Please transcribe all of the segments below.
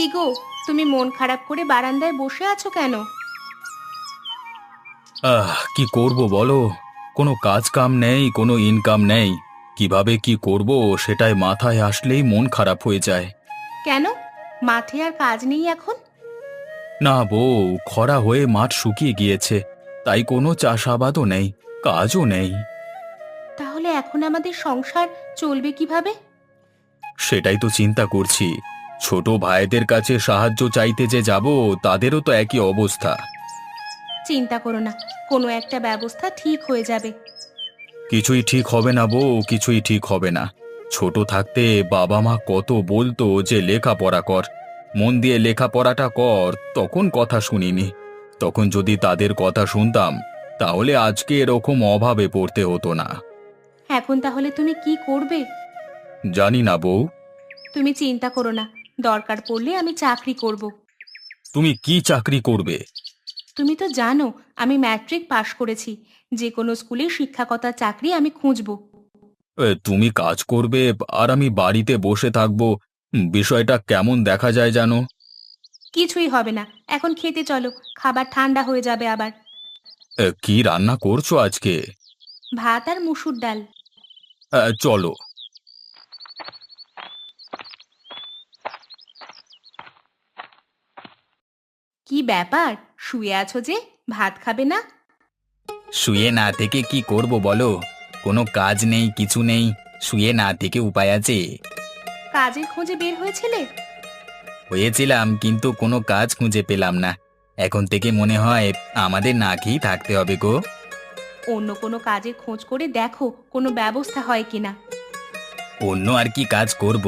কি গো, তুমি মন খারাপ করে বারান্দায় বসে আছো কেন? কি করব বলো? কোনো কাজ কাম নেই, কোনো ইনকাম নেই। কিভাবে কি করব সেটাই মাথায় আসলেই মন খারাপ হয়ে যায়। কেন? মাঠে আর কাজ নেই এখন? না বউ, খরা হয়ে মাঠ শুকিয়ে গিয়েছে, তাই কোনো চাষাবাদও নেই, কাজও নেই। তাহলে এখন আমাদের সংসার চলবে কিভাবে? সেটাই তো চিন্তা করছি। ছোট ভাইদের কাছে সাহায্য চাইতে যে যাব, তাদেরও তো একই অবস্থা। চিন্তা করো না, কোনো একটা ব্যবস্থা ঠিক হয়ে যাবে। কিছুই ঠিক হবে না বউ, কিছুই ঠিক হবে না। ছোট থাকতে বাবা মা কত বলতো যে লেখাপড়া কর, মন দিয়ে লেখাপড়াটা কর, তখন কথা শুনিনি। তখন যদি তাদের কথা শুনতাম, তাহলে আজকে এরকম অভাবে পড়তে হতো না। এখন তাহলে তুমি কি করবে? জানি না বউ। তুমি চিন্তা করো না, দরকার পড়লে আমি চাকরি করব। তুমি কি চাকরি করবে? তুমি তো জানো আমি ম্যাট্রিক পাশ করেছি। যে কোনো স্কুলে শিক্ষকতার চাকরি আমি খুঁজবো। তুমি কাজ করবে আর আমি বাড়িতে বসে থাকবো, বিষয়টা কেমন দেখা যায় জানো? কিছুই হবে না, এখন খেতে চলো, খাবার ঠান্ডা হয়ে যাবে আবার। কি রান্না করছো আজকে? ভাত আর মুসুর ডাল। চলো। কি ব্যাপার, শুয়ে আছো যে? ভাত খাবে না? শুয়ে না থেকে কি করব বলো? কোনো কাজ নেই, কিছু নেই। শুয়ে না থেকে উপায় আছে? কাজের খোঁজে বের হয়েছিলে? হয়েছিলাম, কিন্তু কোনো কাজ খুঁজে পেলাম না। এখন থেকে মনে হয় আমাদের না খেয়েই থাকতে হবে গো। অন্য কোনো কাজের খোঁজ করে দেখো কোনো ব্যবস্থা হয় কিনা। অন্য আর কি কাজ করব?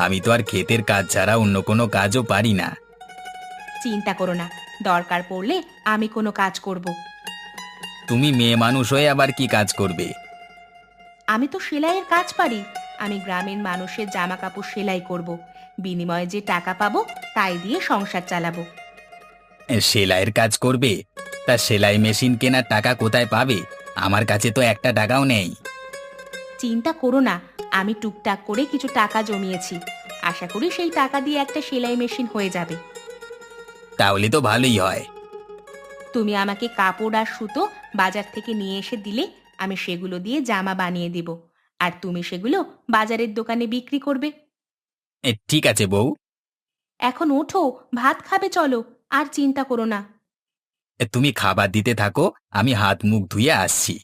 আমি তো আর ক্ষেতের কাজ ছাড়া অন্য কোনো কাজও পারি না। চিন্তা করো না, দরকার পড়লে আমি কোনো কাজ করব। তুমি মেয়ে মানুষ হয়ে আবার কি কাজ করবে? আমি তো সেলাইয়ের কাজ পারি। আমি গ্রামের মানুষের জামা কাপড় সেলাই করব। বিনিময়ে যে টাকা পাবো তাই দিয়ে সংসার চালাবো। সেলাইয়ের কাজ করবে? তা সেলাই মেশিন কেনার টাকা কোথায় পাবে? আমার কাছে তো একটা টাকাও নেই। চিন্তা করো না, আমি টুকটাক করে কিছু টাকা জমিয়েছি। আশা করি সেই টাকা দিয়ে একটা সেলাই মেশিন হয়ে যাবে। তাহলে তো ভালোই হয়। তুমি আমাকে কাপড় আর সুতো বাজার থেকে নিয়ে এসে দিলে আমি সেগুলো দিয়ে জামা বানিয়ে দেব। আর তুমি সেগুলো বাজারের দোকানে বিক্রি করবে। ঠিক আছে বউ। এখন ওঠো, ভাত খাবে চলো। আর চিন্তা করো না। তুমি খাবার দিতে থাকো, আমি হাত মুখ ধুয়ে আসছি।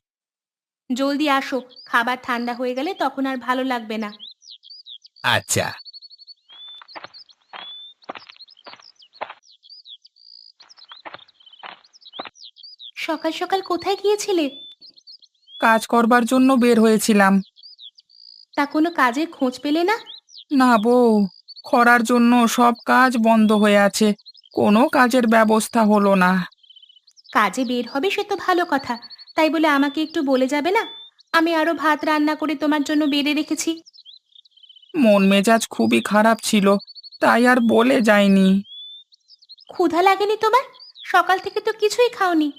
জলদি আসো, খাবার ঠান্ডা হয়ে গেলে তখন আর ভালো লাগবে না। আচ্ছা। সকাল সকাল কোথায় গিয়েছিলে? কাজ করবার জন্য বের হয়েছিলাম। তা কোনো কাজের খোঁজ পেলে না? না বউ, খরার জন্য সব কাজ বন্ধ হয়ে আছে, কোনো কাজের ব্যবস্থা হলো না। কাজে বের হবে সে তো ভালো কথা, তাই বলে আমাকে একটু বলে যাবে না? আমি আরো ভাত রান্না করে তোমার জন্য বেড়ে রেখেছি। মন মেজাজ খুবই খারাপ ছিল, তাই আর বলে যায়নি। ক্ষুধা লাগেনি তোমার? সকাল থেকে তো কিছুই খাওনি।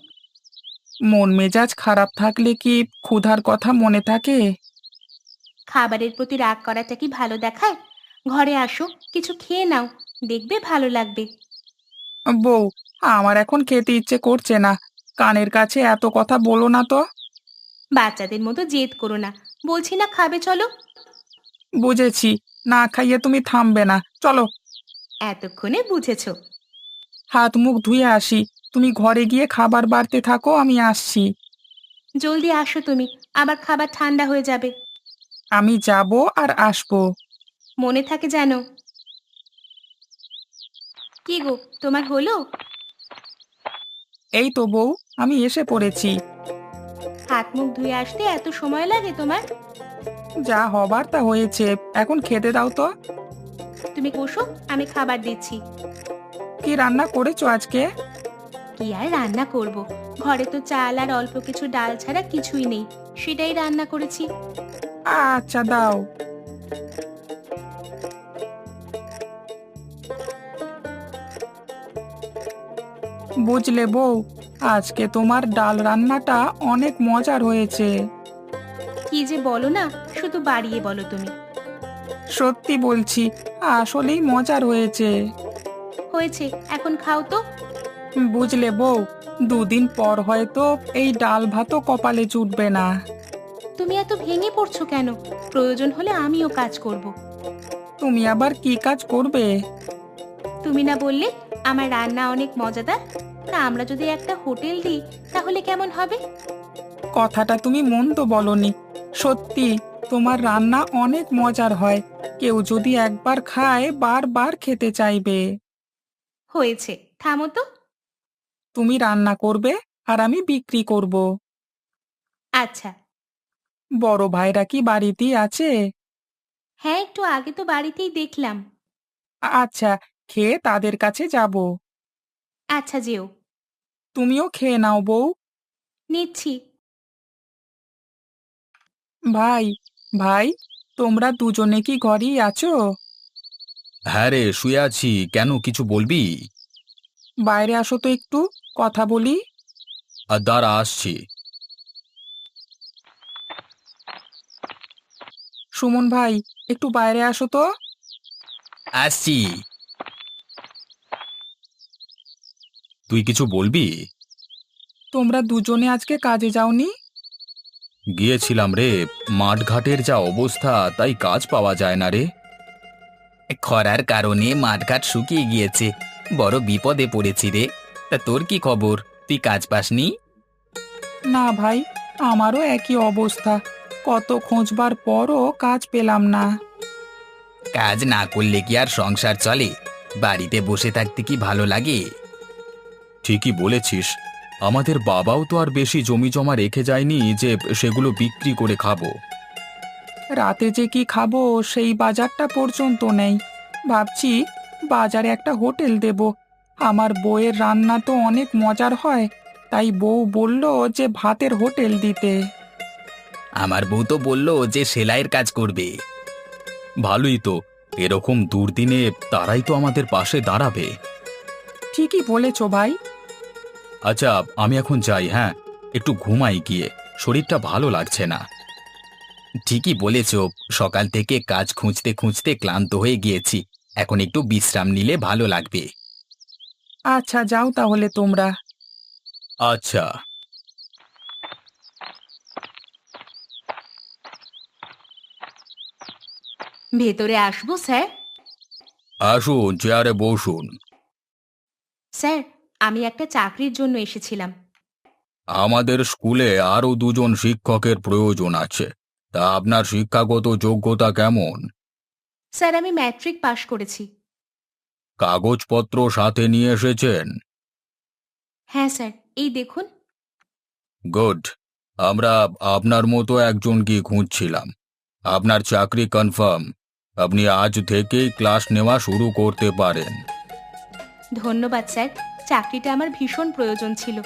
মন মেজাজ খারাপ থাকলে কি ক্ষুধার কথা মনে থাকে? খাবারের প্রতি রাগ করাটা কি ভালো দেখায়? ঘরে আসো, কিছু খেয়ে নাও, দেখবে ভালো লাগবে। বউ, আমার এখন খেতে ইচ্ছে করছে না, কানের কাছে এত কথা বলো না তো। বাচ্চাদের মতো জেদ করো না, বলছি না খাবে চলো। বুঝেছি, না খাইয়ে তুমি থামবে না, চলো। এতক্ষণে বুঝেছো। হাত মুখ ধুয়ে আসি, তুমি ঘরে গিয়ে খাবার বাড়তে থাকো, আমি আসছি। জলদি আসো তুমি, আবার খাবার ঠান্ডা হয়ে যাবে। আমি যাব আর আসবো। মনে থাকে যেন। কি গো, তোমার হলো? এই তো বউ, আমি এসে পড়েছি। হাত মুখ ধুয়ে আসতে এত সময় লাগে তোমার? যা হবার তা হয়েছে, এখন খেতে দাও তো। তুমি বসো, আমি খাবার দিচ্ছি। কি রান্না করেছো আজকে? কি আর রান্না করব, ঘরে তো চাল আর অল্প কিছু ডাল ছাড়া কিছুই নেই, সেটাই রান্না করেছি। আচ্ছা দাও। বুঝলে বউ, আজকে তোমার ডাল রান্নাটা অনেক মজার হয়েছে। কি যে বলো না, শুধু বাড়িয়ে বলো তুমি। সত্যি বলছি, আসলেই মজার হয়েছে। হয়েছে, এখন খাও তো। বুঝলে বউ, দুদিন পর হয়তো এই ডাল ভাতও কপালে জুটবে না। তুমি এত ভেঙে পড়ছো কেন? প্রয়োজন হলে আমিও কাজ করব। তুমি আবার কি কাজ করবে? তুমি না বললে আমার রান্না অনেক মজাদার? তা আমরা যদি একটা হোটেল দিই তাহলে কেমন হবে? কথাটা তুমি মন্দ বলনি। সত্যি, তোমার রান্না অনেক মজার হয়। কেউ যদি একবার খায় বারবার খেতে চাইবে। হয়েছে, থামো তো। তুমি রান্না করবে আর আমি বিক্রি করব। আচ্ছা। বড় ভাইরা কি বাড়িতেই আছে? হ্যাঁ, একটু আগে তো বাড়িতেই দেখলাম। আচ্ছা, খেয়ে তাদের কাছে যাব। আচ্ছা, যেও। তুমিও খেয়ে নাও বউ। নিচ্ছি। ভাই, ভাই, তোমরা দুজনে কি ঘরেই আছো? হ্যাঁ রে, শুয়ে আছি। কেন, কিছু বলবি? বাইরে আসো তো একটু, কথা বলি। আর দাঁড়া, আসছি। সুমন ভাই, একটু বাইরে আসো তো। আসছি। তুই কিছু বলবি? তোমরা দুজনে আজকে কাজে যাওনি? গিয়েছিলাম রে, মাঠঘাটের যা অবস্থা, তাই কাজ পাওয়া যায় না রে। খরার কারণে মাঠঘাট শুকিয়ে গিয়েছে, বড় বিপদে পড়েছি রে। তা তোর কি খবর, তুই কাজ পাসনি? না ভাই, আমারও একই অবস্থা। কত খোঁজবার পরও কাজ পেলাম না। কাজ না করলে কি আর সংসার চলে? বাড়িতে বসে থাকতে কি ভালো লাগে? ঠিকই বলেছিস। আমাদের বাবাও তো আর বেশি জমি জমা রেখে যায়নি যে সেগুলো বিক্রি করে খাবো। রাতে যে কি খাবো সেই বাজারটা পর্যন্ত নেই। ভাবছি বাজারে একটা হোটেল দেব। আমার বউয়ের রান্না তো অনেক মজার হয়, তাই বউ বলল যে ভাতের হোটেল দিতে। আমার বউ তো বললো যে সেলাইয়ের কাজ করবে। ভালোই তো, এরকম দুর্দিনে তারাই তো আমাদের পাশে দাঁড়াবে। ঠিকই বলেছো ভাই। আচ্ছা, আমি এখন যাই। হ্যাঁ, একটু ঘুমাই গিয়ে, শরীরটা ভালো লাগছে না। ঠিকই বলেছ, সকাল থেকে কাজ খুঁজতে খুঁজতে ক্লান্ত হয়ে গিয়েছি। এখন একটু বিশ্রাম নিলে ভালো লাগবে। আচ্ছা, যাও তাহলে তোমরা। আচ্ছা। ভেতরে আসবো স্যার? আসুন, চেয়ারে বসুন। স্যার, আমি একটা চাকরির জন্য এসেছিলাম। আমাদের স্কুলে আরও দুজন শিক্ষকের প্রয়োজন আছে। তা আপনার শিক্ষাগত যোগ্যতা কেমন? স্যার, আমি ম্যাট্রিক পাশ করেছি। কাগজপত্র সাথে নিয়ে এসেছেন? হ্যাঁ স্যার, এই দেখুন। গুড। আমরা আপনার মতো একজনকে খুঁজছিলাম। আপনার চাকরি কনফার্ম। আপনি আজ থেকেই ক্লাস নেওয়া শুরু করতে পারেন। ধন্যবাদ স্যার, চাকরিটা আমার ভীষণ প্রয়োজন ছিল।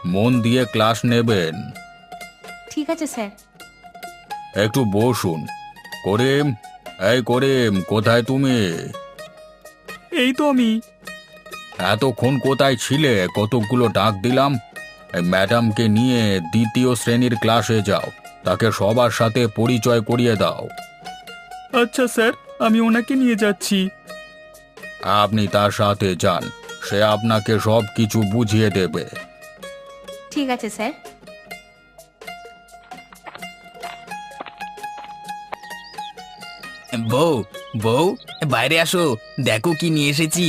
মন দিয়ে ক্লাস নেবেন। ঠিক আছে স্যার। একটু বসুন। করিম, এই করিম, কোথায় তুমি? এই তো আমি। এতক্ষণ কোথায় ছিলে? কতকগুলো ডাক দিলাম। এই ম্যাডামকে নিয়ে দ্বিতীয় শ্রেণীর ক্লাসে যাও, তাকে সবার সাথে পরিচয় করিয়ে দাও। আচ্ছা স্যার, আমি ওনাকে নিয়ে যাচ্ছি। আপনি তার সাথে যান, সে আপনাকে সব কিছু বুঝিয়ে দেবে। ঠিক আছে স্যার। বউ, বউ, বাইরে আসো, দেখো কি নিয়ে এসেছি।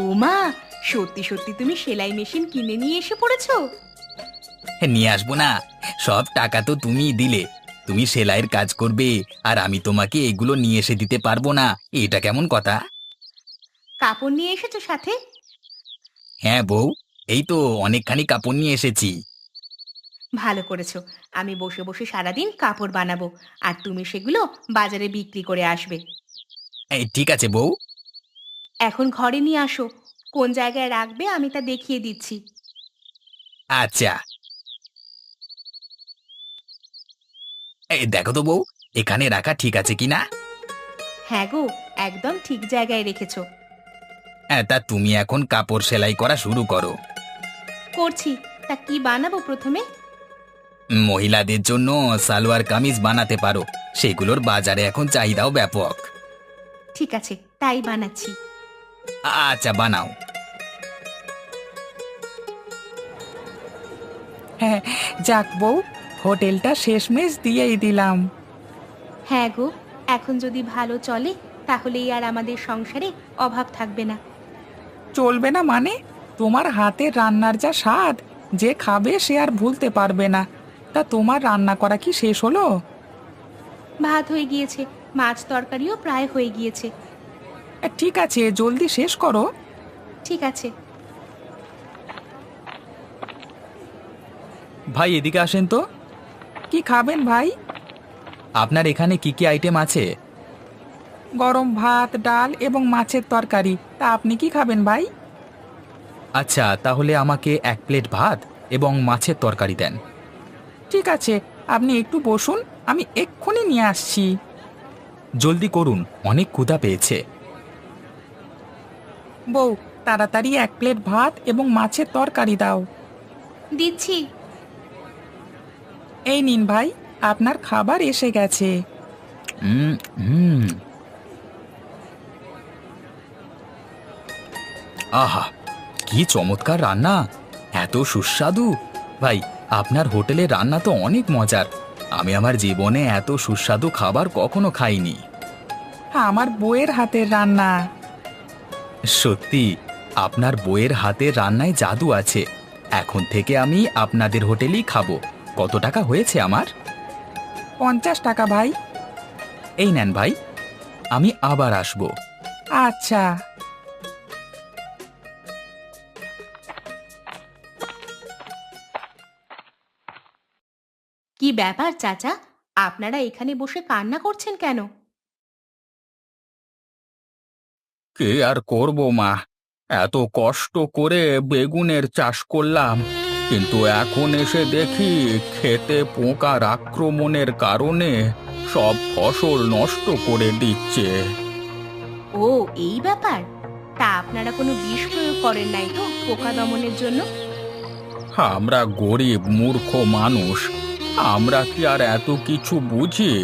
ওমা, সত্যি সত্যি তুমি সেলাই মেশিন কিনে নিয়ে এসে পড়েছো? নিয়ে আসবো না? সব টাকা তো তুমিই দিলে। তুমি সেলাইয়ের কাজ করবে আর আমি তোমাকে এগুলো নিয়ে এসে দিতে পারবো না? এটা কেমন কথা? কাপড় নিয়ে এসেছো সাথে? হ্যাঁ বউ, এই তো অনেকখানি কাপড় নিয়ে এসেছি। ভালো করেছো। আমি বসে বসে সারাদিন কাপড় বানাবো আর তুমি সেগুলো বাজারে বিক্রি করে আসবে। এই ঠিক আছে বউ। এখন ঘরে নিয়ে আসো। কোন জায়গায় রাখবে আমি তা দেখিয়ে দিচ্ছি। আচ্ছা। এই দেখো তো বউ, এখানে রাখা ঠিক আছে কিনা? হ্যাঁ গো, একদম ঠিক জায়গায় রেখেছো। হ্যাঁ, তা তুমি এখন কাপড় সেলাই করা শুরু করো। করছি। তা কি বানাবো প্রথমে? মহিলাদের জন্য সালোয়ার কামিজ বানাতে পারো, সেগুলোর বাজারে এখন চাহিদাও ব্যাপক। ঠিক আছে, তাই বানাচ্ছি। আচ্ছা, বানাও। হ্যাঁ, যাক বউ, হোটেলটা শেষমেশ দিয়েই দিলাম। হ্যাঁ গো, এখন যদি ভালো চলে তাহলেই আর আমাদের সংসারে অভাব থাকবে না। চলবে না মানে? তোমার হাতের রান্নার যা স্বাদ, যে খাবে সে আর ভুলতে পারবে না। তা তোমার রান্না করা কি শেষ হলো? ভাত হয়ে গিয়েছে, মাছ তরকারিও প্রায় হয়ে গিয়েছে। ঠিক আছে, জলদি শেষ করো। ঠিক আছে। ভাই, এদিকে আসেন তো। কি খাবেন ভাই? আপনার এখানে কি কি আইটেম আছে? গরম ভাত, ডাল এবং মাছের তরকারি। তা আপনি কি খাবেন ভাই? আচ্ছা, তাহলে আমাকে 1 প্লেট ভাত এবং মাছের তরকারি দেন। ঠিক আছে, আপনি একটু বসুন, আমি এক্ষুনি নিয়ে আসছি। জলদি করুন, অনেক ক্ষুধা পেয়েছে। বউ, তাড়াতাড়ি 1 প্লেট ভাত এবং মাছের তরকারি দাও। দিচ্ছি। এই নিন ভাই, আপনার খাবার এসে গেছে। হুম হুম। আহা, কি চমৎকার রান্না! এত সুস্বাদু! ভাই, আপনার হোটেলের রান্না তো অনেক মজার। আমি আমার জীবনে এত সুস্বাদু খাবার কখনো খাইনি। আমার বউয়ের হাতের রান্না। সত্যি, আপনার বইয়ের হাতের রান্নায় জাদু আছে। এখন থেকে আমি আপনাদের হোটেলেই খাবো। কত টাকা হয়েছে আমার? 50 টাকা ভাই। এই নেন ভাই, আমি আবার আসবো। আচ্ছা। কি ব্যাপার চাচা, আপনারা এখানে বসে কান্না করছেন কেন? কে আর করব মা, এত কষ্ট করে বেগুনের চাষ করলাম, কিন্তু এখন এসে দেখি খেতে পোকার আক্রমণের কারণে সব ফসল নষ্ট করে দিচ্ছে। ও, এই ব্যাপার। তা আপনারা কোনো বিষ প্রয়োগ করেন নাই তো পোকা দমনের জন্য? আমরা গরিব মূর্খ মানুষ, আমরা কি আর এত কিছু বুঝি?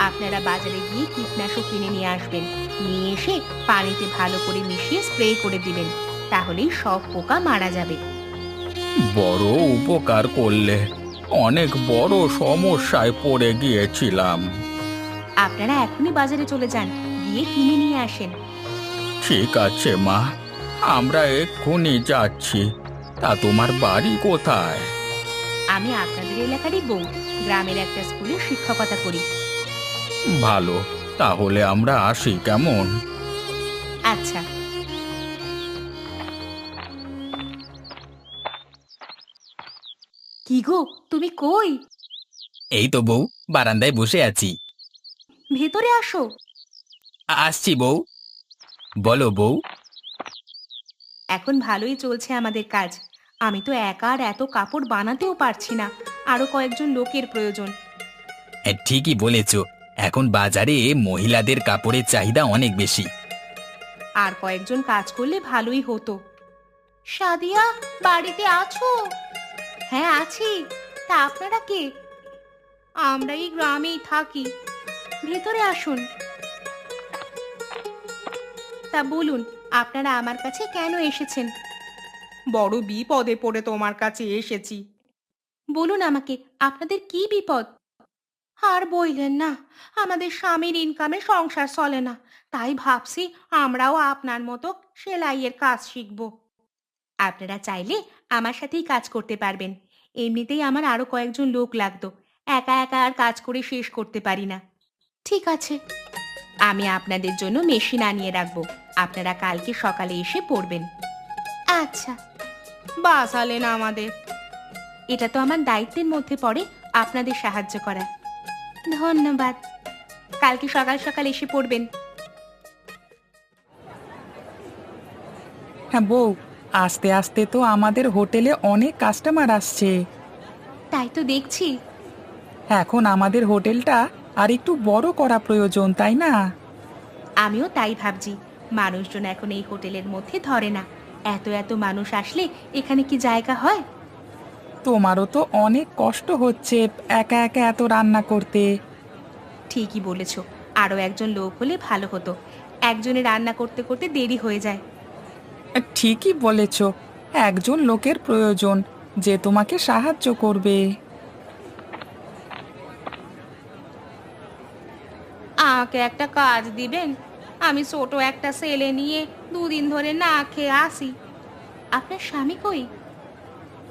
আপনারা বাজারে গিয়ে কীটনাশক কিনে নিয়ে আসবেন, নিয়ে এসে পানিতে ভালো করে মিশিয়ে স্প্রে করে দিবেন, তাহলেই সব পোকা মারা যাবে। বড় উপকার করলে, অনেক বড় সমস্যায় পড়ে গিয়েছিলাম। আপনারা এখনই বাজারে চলে যান, গিয়ে কিনে নিয়ে আসেন। ঠিক আছে মা, আমরা এক্ষুনি যাচ্ছি। তা তোমার বাড়ি কোথায়? আমি আপনাদের এলাকারই বউ, গ্রামের একটা স্কুলে শিক্ষকতা করি। ভালো, তাহলে আমরা আসি কেমন? আচ্ছা। কি গো, তুমি কই? এই তো বউ, বারান্দায় বসে আছি। ভেতরে আসো। আসছি বউ। বলো বউ। এখন ভালোই চলছে আমাদের কাজ। আমি তো একা আর এত কাপড় বানাতেও পারছি না, আরো কয়েকজন লোকের প্রয়োজন। ঠিকই বলেছ, এখন বাজারে মহিলাদের কাপড়ের চাহিদা অনেক বেশি। আর কয়েকজন কাজ করলে ভালোই হতো। সাদিয়া, বাড়িতে আছো? হ্যাঁ আছি। তা আপনারা কে? আমরা এই গ্রামেই থাকি। ভেতরে আসুন। তা বলুন, আপনারা আমার কাছে কেন এসেছেন? বড় বিপদে পড়ে তোমার কাছে এসেছি। বলুন আমাকে, আপনাদের কি বিপদ? আর বইলেন না, আমাদের স্বামীর ইনকামে সংসার চলে না, তাই ভাবছি আমরাও আপনার মতো সেলাইয়ের কাজ শিখব। আপনারা চাইলে আমার সাথেই কাজ করতে পারবেন। এমনিতেই আমার আরো কয়েকজন লোক লাগতো, একা একা আর কাজ করে শেষ করতে পারি না। ঠিক আছে, আমি আপনাদের জন্য মেশিন আনিয়ে রাখবো, আপনারা কালকে সকালে এসে পড়বেন। আচ্ছা। বাঁচালেন আমাদের। এটা তো আমার দায়িত্বের মধ্যে পড়ে আপনাদের সাহায্য করা। ধন্যবাদ। কালকে সকাল সকাল এসে পড়বেন। হ্যাঁ বউ, আস্তে আস্তে তো আমাদের হোটেলে অনেক কাস্টমার আসছে। তাই তো দেখছি। এখন আমাদের হোটেলটা আর একটু বড় করা প্রয়োজন, তাই না? আমিও তাই ভাবছি। মানুষজন এখন এই হোটেলের মধ্যে ধরে না, এত এত মানুষ আসলে এখানে কি জায়গা হয়? তোমারও তো অনেক কষ্ট হচ্ছে একা একা এত রান্না করতে। ঠিকই বলেছ, আরও একজন লোক হলে ভালো হতো। একজনে রান্না করতে করতে দেরি হয়ে যায়। ঠিকই বলেছ, একজন লোকের প্রয়োজন যে তোমাকে সাহায্য করবে। আমাকে একটা কাজ দিবেন? আমি ছোট একটা ছেলে নিয়ে দুদিন ধরে না খেয়ে আসি। আপনার স্বামী কই?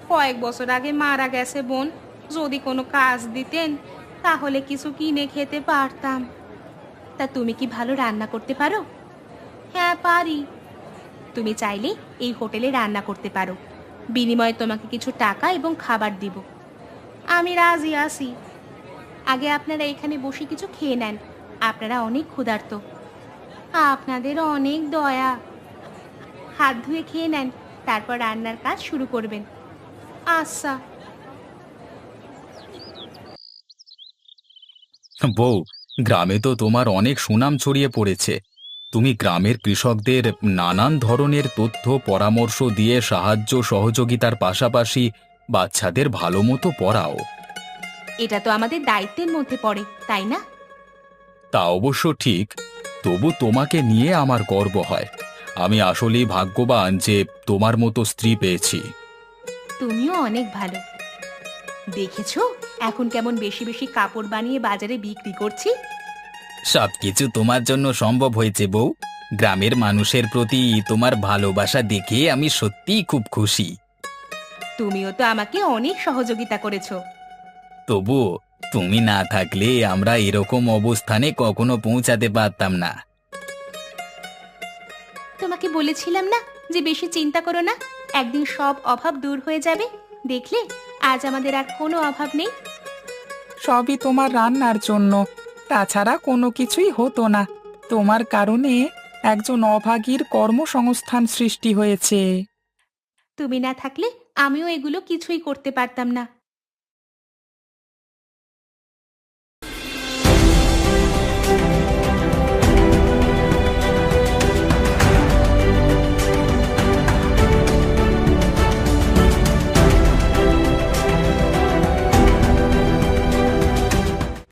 কয়েক বছর আগে মারা গেছে বোন। যদি কোনো কাজ দিতেন তাহলে কিছু কিনে খেতে পারতাম। তা তুমি কি ভালো রান্না করতে পারো? হ্যাঁ, পারি। তুমি চাইলে এই হোটেলে রান্না করতে পারো। বিনিময়ে তোমাকে কিছু টাকা এবং খাবার দিব। আমি রাজি আছি। আগে আপনারা এখানে বসে কিছু খেয়ে নেন। আপনারা অনেক ক্ষুধার্ত। আপনাদের অনেক দয়া। হাত ধুয়ে খেয়ে নেন, তারপর রান্নার কাজ শুরু করবেন। আচ্ছা। বউ, গ্রামে তো তোমার অনেক সুনাম ছড়িয়ে পড়েছে। তুমি গ্রামের কৃষকদের নানান ধরনের তথ্য পরামর্শ দিয়ে সাহায্য সহযোগিতার পাশাপাশি বাচ্চাদের ভালো মতো পড়াও। এটা তো আমাদের দায়িত্বের মধ্যে পড়ে, তাই না? তা অবশ্য ঠিক, তবু তোমাকে নিয়ে আমার গর্ব হয়। আমি আসলেই ভাগ্যবান যে তোমার মতো স্ত্রী পেয়েছি। তুমিও অনেক ভালো। দেখেছো এখন কেমন বেশি বেশি কাপড় বানিয়ে বাজারে বিক্রি করছি? সবকিছু তোমার জন্য সম্ভব হয়েছে বউ। গ্রামের মানুষের প্রতি তোমার ভালোবাসা দেখে আমি সত্যিই খুব খুশি। তুমিও তো আমাকে অনেক সহযোগিতা করেছো। তবু তুমি না থাকলে আমরা এরকম অবস্থানে কখনো পৌঁছাতে পারতাম না। তোমাকে বলেছিলাম না যে বেশি চিন্তা করো না, একদিন সব অভাব দূর হয়ে যাবে। দেখলে আজ আমাদের আর কোনো অভাব নেই। সবই তোমার রান্নার জন্য, তাছাড়া কোনো কিছুই হতো না। তোমার কারণে একজন অভাগীর কর্মসংস্থান সৃষ্টি হয়েছে। তুমি না থাকলে আমিও এগুলো কিছুই করতে পারতাম না।